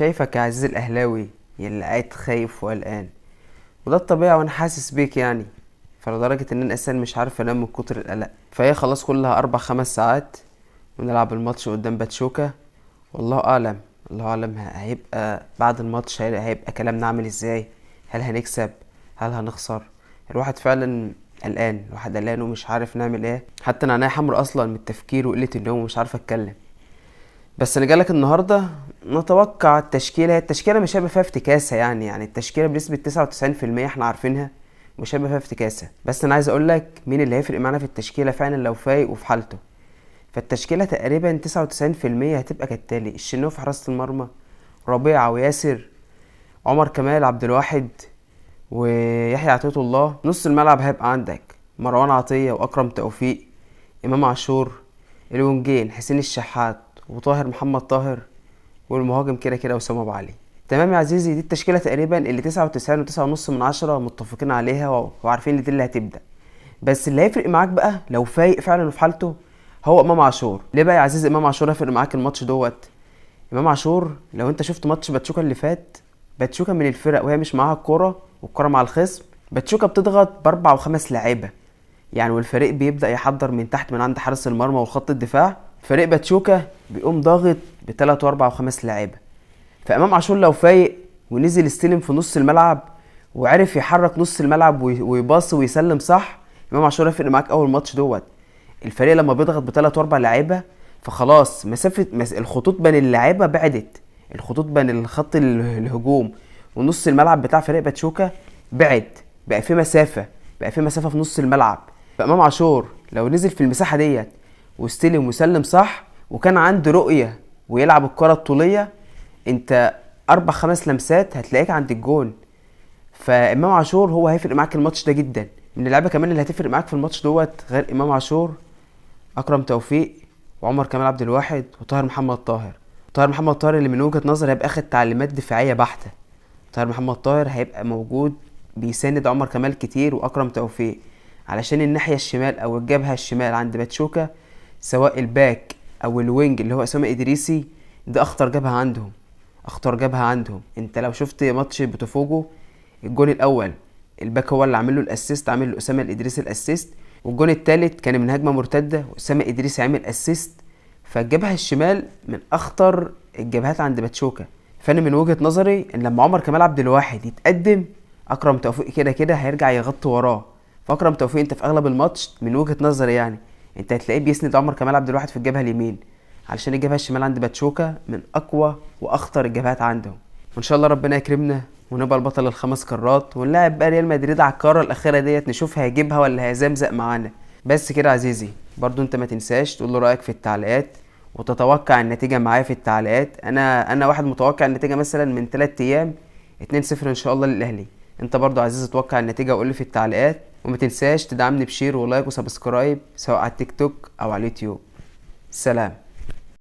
شايفك يا عزيزي الاهلاوي يلي قاعد خايف وقلقان، وده الطبيعي وانا حاسس بيك يعني. فلدرجة ان انا اساسا مش عارف انام من كتر القلق. فهي خلاص كلها 4 5 ساعات ونلعب الماتش قدام باتشوكا. والله اعلم، الله اعلم هيبقى بعد الماتش هيبقى كلامنا عامل ازاي. هل هنكسب؟ هل هنخسر؟ الواحد فعلا قلقان، الواحد قلقان ومش عارف نعمل ايه. حتى انا عينيا حمر اصلا من التفكير وقلة النوم ومش عارف اتكلم. بس انا جالك النهارده نتوقع التشكيله. هي التشكيله مش هيبقى فيها افتكاسه يعني التشكيله بنسبه 99% احنا عارفينها، مش هيبقى فيها افتكاسه. بس انا عايز اقول لك مين اللي هيفرق معانا في التشكيله فعلا لو فايق وفي حالته. فالتشكيله تقريبا 99% هتبقى كالتالي: الشناوي في حراسه المرمى، ربيعه وياسر، عمر كمال، عبد الواحد، ويحيى عطية الله. نص الملعب هيبقى عندك مروان عطيه واكرم توفيق، امام عاشور، الونجين حسين الشحات وطاهر محمد طاهر، والمهاجم كده كده اسامه ابو علي. تمام يا عزيزي، دي التشكيله تقريبا اللي 99.9 متفقين عليها وعارفين ان دي اللي هتبدا. بس اللي هيفرق معاك بقى لو فايق فعلا وفي حالته هو امام عاشور. ليه بقى يا عزيزي امام عاشور هيفرق معاك الماتش دوت؟ امام عاشور لو انت شفت ماتش باتشوكا اللي فات، باتشوكا من الفرق وهي مش معاها الكوره والكوره مع الخصم، باتشوكا بتضغط ب4 و5 لعيبه يعني، والفريق بيبدا يحضر من تحت من عند حارس المرمى وخط الدفاع. فريق باتشوكا بيقوم ضاغط ب3 و4 و5 لعيبه. فامام عاشور لو فايق ونزل استلم في نص الملعب وعرف يحرك نص الملعب ويباص ويسلم صح، امام عاشور هيفرق معاك اول ماتش دوت. الفريق لما بيضغط ب3 و4 لعيبه فخلاص مسافه الخطوط بين اللعيبه بعدت، الخطوط بين الخط الهجوم ونص الملعب بتاع فريق باتشوكا بعد، بقى في مسافه، بقى في مسافه في نص الملعب. فامام عاشور لو نزل في المساحه ديت واستلم وسلم صح وكان عنده رؤيه ويلعب الكره الطوليه، انت 4 5 لمسات هتلاقيك عند الجون. فامام عاشور هو هيفرق معاك الماتش ده جدا. من اللعيبه كمان اللي هتفرق معاك في الماتش دوت غير امام عاشور، اكرم توفيق وعمر كمال عبد الواحد وطاهر محمد طاهر. طاهر محمد طاهر اللي من وجهه نظري هيبقى اخد تعليمات دفاعيه بحته. طاهر محمد طاهر هيبقى موجود بيساند عمر كمال كتير واكرم توفيق، علشان الناحيه الشمال او الجبهه الشمال عند باتشوكا سواء الباك او الوينج اللي هو اسامه ادريسي، ده اخطر جبهه عندهم، اخطر جبهه عندهم. انت لو شفت ماتش بوتافوجو الجون الاول الباك هو اللي عامل له الاسيست، عامل له اسامه الادريسي الاسيست، والجون الثالث كان من هجمه مرتده واسامه ادريسي عامل اسيست. فالجبهه الشمال من اخطر الجبهات عند باتشوكا. فانا من وجهه نظري ان لما عمر كمال عبد الواحد يتقدم، اكرم توفيق كده كده هيرجع يغطي وراه. فاكرم توفيق انت في اغلب الماتش من وجهه نظري يعني انت هتلاقيه بيسند عمر كمال عبد الواحد في الجبهه اليمين، علشان الجبهه الشمال عند باتشوكا من اقوى واخطر الجبهات عندهم. وان شاء الله ربنا يكرمنا ونبقى البطل ال5 قارات ونلاعب بقى ريال مدريد على القاره الاخيره ديت، نشوف هيجيبها ولا هيزمزق معانا. بس كده يا عزيزي، برضو انت ما تنساش تقول له رايك في التعليقات وتتوقع النتيجه معايا في التعليقات. انا واحد متوقع النتيجه مثلا من 3 ايام 2-0 ان شاء الله للاهلي. انت برضو عزيزي توقع النتيجه وقول لي في التعليقات، وما تنساش تدعمني بشير ولايك وسبسكرايب سواء على التيك توك او على اليوتيوب. سلام.